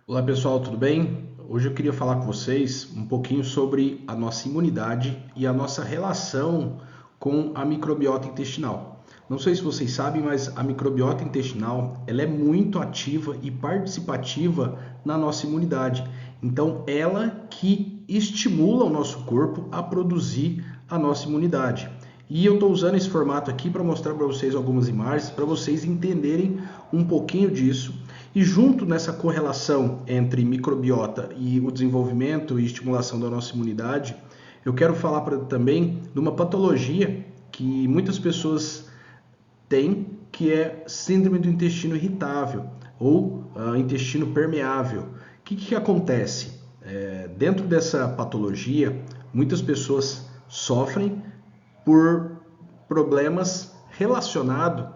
Olá pessoal, tudo bem? Hoje eu queria falar com vocês um pouquinho sobre a nossa imunidade e a nossa relação com a microbiota intestinal. Não sei se vocês sabem, mas a microbiota intestinal ela é muito ativa e participativa na nossa imunidade. Então, ela que estimula o nosso corpo a produzir a nossa imunidade. E eu estou usando esse formato aqui para mostrar para vocês algumas imagens, para vocês entenderem um pouquinho disso. E junto nessa correlação entre microbiota e o desenvolvimento e estimulação da nossa imunidade, eu quero falar também de uma patologia que muitas pessoas têm, que é síndrome do intestino irritável ou intestino permeável. O que acontece? Dentro dessa patologia, muitas pessoas sofrem por problemas relacionados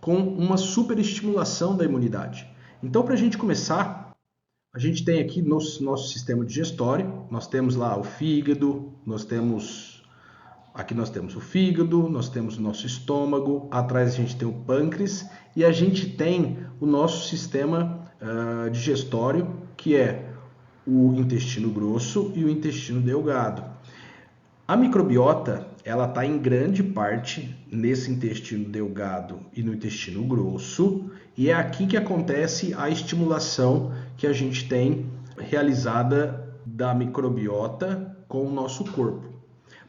com uma superestimulação da imunidade. Então, para a gente começar, a gente tem aqui no nosso sistema digestório, nós temos lá o fígado, nós temos o fígado, nós temos o nosso estômago, atrás a gente tem o pâncreas e a gente tem o nosso sistema digestório, que é o intestino grosso e o intestino delgado. A microbiota, ela está em grande parte nesse intestino delgado e no intestino grosso, e é aqui que acontece a estimulação que a gente tem realizada da microbiota com o nosso corpo.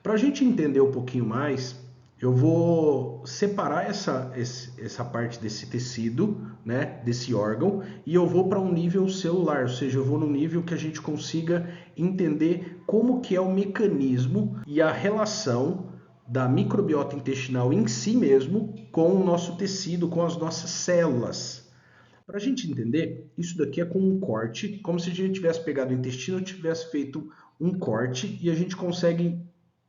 Para a gente entender um pouquinho mais, eu vou separar essa parte desse tecido, né, desse órgão, e eu vou para um nível celular, ou seja, eu vou no nível que a gente consiga entender como que é o mecanismo e a relação da microbiota intestinal em si mesmo com o nosso tecido, com as nossas células. Para a gente entender, isso daqui é com um corte, como se a gente tivesse pegado o intestino e tivesse feito um corte, e a gente consegue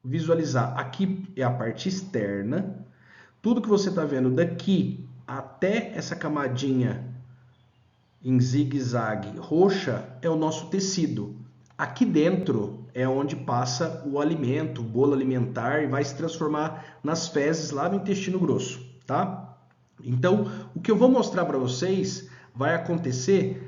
visualizar. Aqui é a parte externa. Tudo que você está vendo daqui até essa camadinha em zigue-zague roxa é o nosso tecido. Aqui dentro é onde passa o alimento, o bolo alimentar, e vai se transformar nas fezes lá no intestino grosso, tá? Então, o que eu vou mostrar para vocês vai acontecer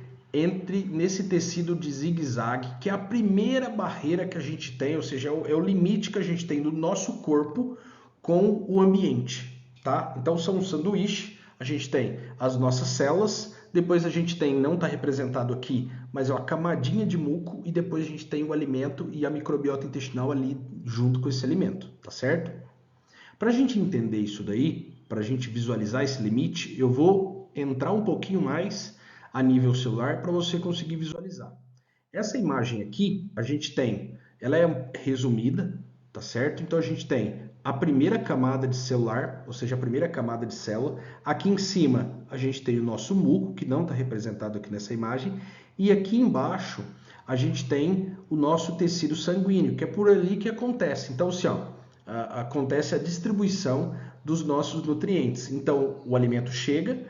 nesse tecido de zigue-zague, que é a primeira barreira que a gente tem, ou seja, é o limite que a gente tem do nosso corpo com o ambiente, tá? Então, são um sanduíche, a gente tem as nossas células, depois a gente tem, não está representado aqui, mas é uma camadinha de muco, e depois a gente tem o alimento e a microbiota intestinal ali junto com esse alimento, tá certo? Para a gente entender isso daí, para a gente visualizar esse limite, eu vou entrar um pouquinho mais a nível celular para você conseguir visualizar. Essa imagem aqui, a gente tem, ela é resumida, tá certo? Então a gente tem a primeira camada de celular, ou seja, a primeira camada de célula. Aqui em cima a gente tem o nosso muco, que não está representado aqui nessa imagem, e aqui embaixo a gente tem o nosso tecido sanguíneo, que é por ali que acontece. Então, assim, ó, acontece a distribuição dos nossos nutrientes. Então, o alimento chega,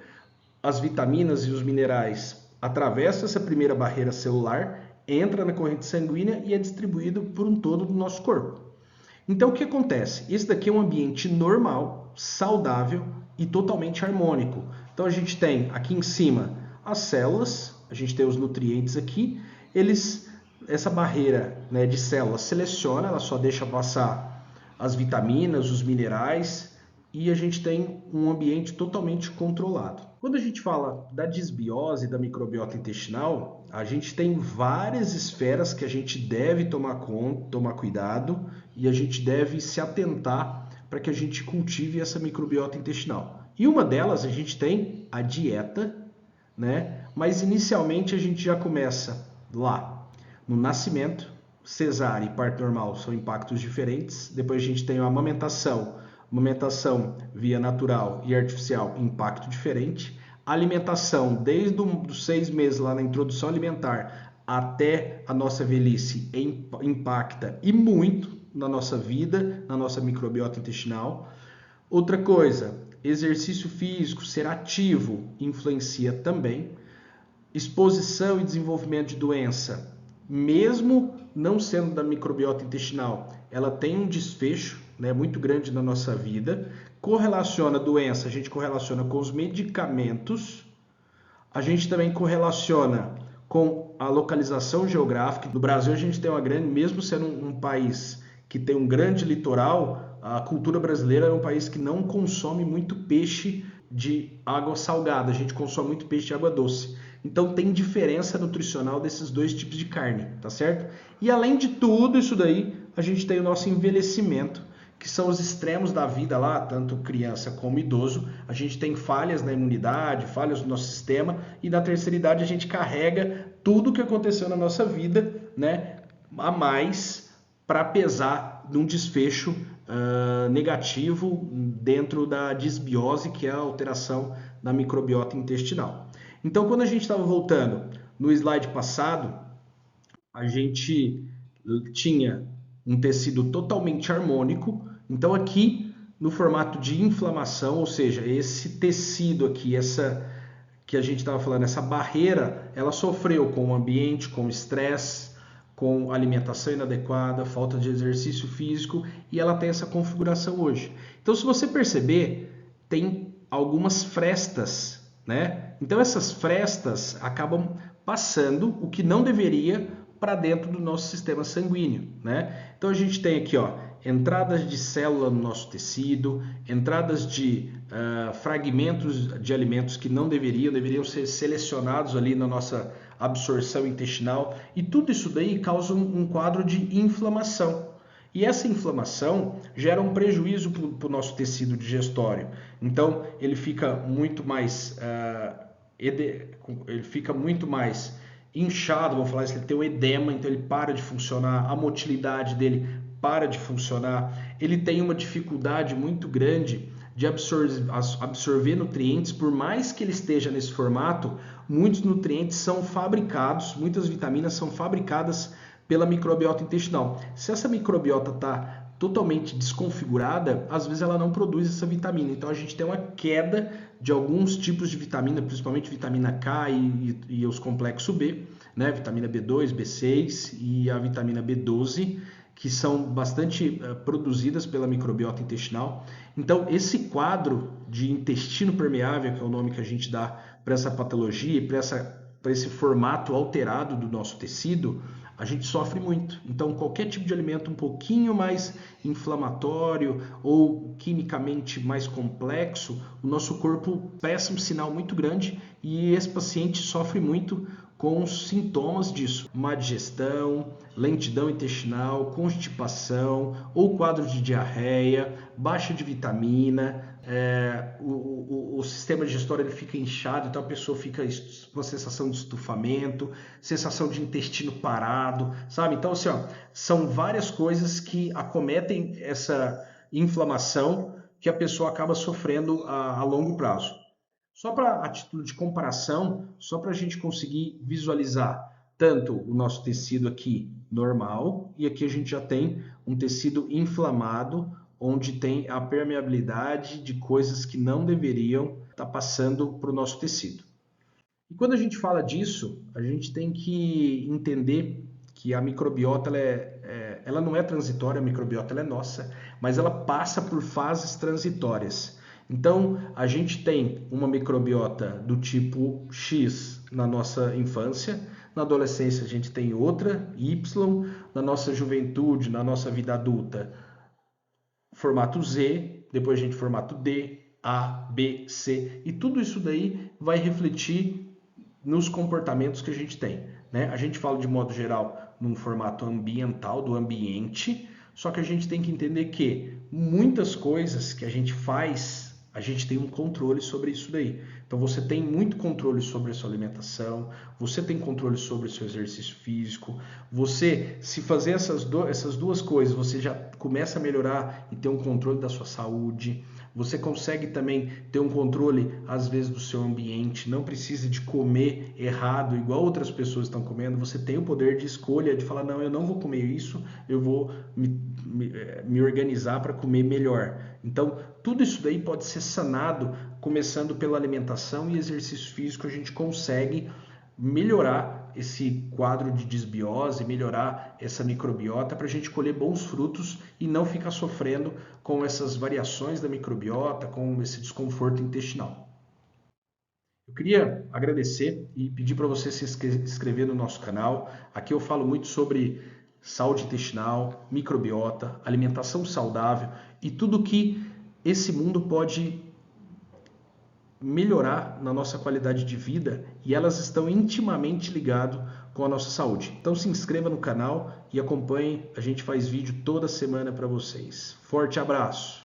as vitaminas e os minerais atravessam essa primeira barreira celular, entra na corrente sanguínea e é distribuído por um todo do nosso corpo. Então, o que acontece? Esse daqui é um ambiente normal, saudável e totalmente harmônico. Então, a gente tem aqui em cima as células, a gente tem os nutrientes aqui, essa barreira, né, de células seleciona, ela só deixa passar as vitaminas, os minerais, e a gente tem um ambiente totalmente controlado. Quando a gente fala da disbiose da microbiota intestinal, a gente tem várias esferas que a gente deve tomar conta, tomar cuidado, e a gente deve se atentar para que a gente cultive essa microbiota intestinal. E uma delas a gente tem a dieta, né? Mas inicialmente a gente já começa lá no nascimento. Cesárea e parto normal são impactos diferentes. Depois a gente tem a amamentação via natural e artificial, impacto diferente. A alimentação, desde os 6 meses lá na introdução alimentar até a nossa velhice, impacta e muito na nossa vida, na nossa microbiota intestinal. Outra coisa, exercício físico, ser ativo, influencia também. Exposição e desenvolvimento de doença, mesmo não sendo da microbiota intestinal, ela tem um desfecho, né, muito grande na nossa vida. Correlaciona a doença, a gente correlaciona com os medicamentos, a gente também correlaciona com a localização geográfica. No Brasil a gente tem uma grande, mesmo sendo um país que tem um grande litoral, a cultura brasileira é um país que não consome muito peixe de água salgada, a gente consome muito peixe de água doce. Então tem diferença nutricional desses dois tipos de carne, tá certo? E além de tudo isso daí, a gente tem o nosso envelhecimento, que são os extremos da vida lá, tanto criança como idoso. A gente tem falhas na imunidade, falhas no nosso sistema, e na terceira idade a gente carrega tudo o que aconteceu na nossa vida, né, a mais para pesar num desfecho negativo dentro da disbiose, que é a alteração da microbiota intestinal. Então, quando a gente estava voltando no slide passado, a gente tinha um tecido totalmente harmônico. Então, aqui no formato de inflamação, ou seja, esse tecido aqui, essa que a gente estava falando, essa barreira, ela sofreu com o ambiente, com o estresse, com alimentação inadequada, falta de exercício físico, e ela tem essa configuração hoje. Então, se você perceber, tem algumas frestas, né? Então, essas frestas acabam passando o que não deveria para dentro do nosso sistema sanguíneo, né? Então, a gente tem aqui, ó, entradas de célula no nosso tecido, entradas de fragmentos de alimentos que não deveriam ser selecionados ali na nossa absorção intestinal, e tudo isso daí causa um quadro de inflamação. E essa inflamação gera um prejuízo para o nosso tecido digestório. Então, ele fica muito mais, inchado, vamos falar assim, ele tem um edema, então ele para de funcionar, a motilidade dele para de funcionar, ele tem uma dificuldade muito grande de absorver nutrientes. Por mais que ele esteja nesse formato, muitos nutrientes são fabricados, muitas vitaminas são fabricadas pela microbiota intestinal. Se essa microbiota está totalmente desconfigurada, às vezes ela não produz essa vitamina. Então a gente tem uma queda de alguns tipos de vitamina, principalmente vitamina K e os complexos B, né? Vitamina B2, B6 e a vitamina B12, que são bastante produzidas pela microbiota intestinal. Então, esse quadro de intestino permeável, que é o nome que a gente dá para essa patologia e para esse formato alterado do nosso tecido, a gente sofre muito. Então, qualquer tipo de alimento um pouquinho mais inflamatório ou quimicamente mais complexo, o nosso corpo presta um sinal muito grande e esse paciente sofre muito com os sintomas disso: má digestão, lentidão intestinal, constipação ou quadro de diarreia, baixa de vitamina, o sistema digestório ele fica inchado, então a pessoa fica com a sensação de estufamento, sensação de intestino parado, sabe? Então, assim, ó, são várias coisas que acometem essa inflamação que a pessoa acaba sofrendo a longo prazo. Só para a título de comparação, só para a gente conseguir visualizar tanto o nosso tecido aqui normal, e aqui a gente já tem um tecido inflamado, onde tem a permeabilidade de coisas que não deveriam estar passando para o nosso tecido. E quando a gente fala disso, a gente tem que entender que a microbiota ela não é transitória, a microbiota ela é nossa, mas ela passa por fases transitórias. Então, a gente tem uma microbiota do tipo X na nossa infância, na adolescência a gente tem outra, Y, na nossa juventude, na nossa vida adulta, formato Z, depois a gente formato D, A, B, C, e tudo isso daí vai refletir nos comportamentos que a gente tem, né? A gente fala de modo geral num formato ambiental, do ambiente, só que a gente tem que entender que muitas coisas que a gente faz, a gente tem um controle sobre isso daí. Então você tem muito controle sobre a sua alimentação, você tem controle sobre o seu exercício físico, você, se fazer essas duas coisas, você já começa a melhorar e ter um controle da sua saúde. Você consegue também ter um controle, às vezes, do seu ambiente, não precisa de comer errado, igual outras pessoas estão comendo. Você tem o poder de escolha, de falar, não, eu não vou comer isso, eu vou me organizar para comer melhor. Então, tudo isso daí pode ser sanado, começando pela alimentação e exercício físico. A gente consegue melhorar esse quadro de disbiose, melhorar essa microbiota para a gente colher bons frutos e não ficar sofrendo com essas variações da microbiota, com esse desconforto intestinal. Eu queria agradecer e pedir para você se inscrever no nosso canal. Aqui eu falo muito sobre saúde intestinal, microbiota, alimentação saudável e tudo que esse mundo pode melhorar na nossa qualidade de vida, e elas estão intimamente ligadas com a nossa saúde. Então se inscreva no canal e acompanhe, a gente faz vídeo toda semana para vocês. Forte abraço!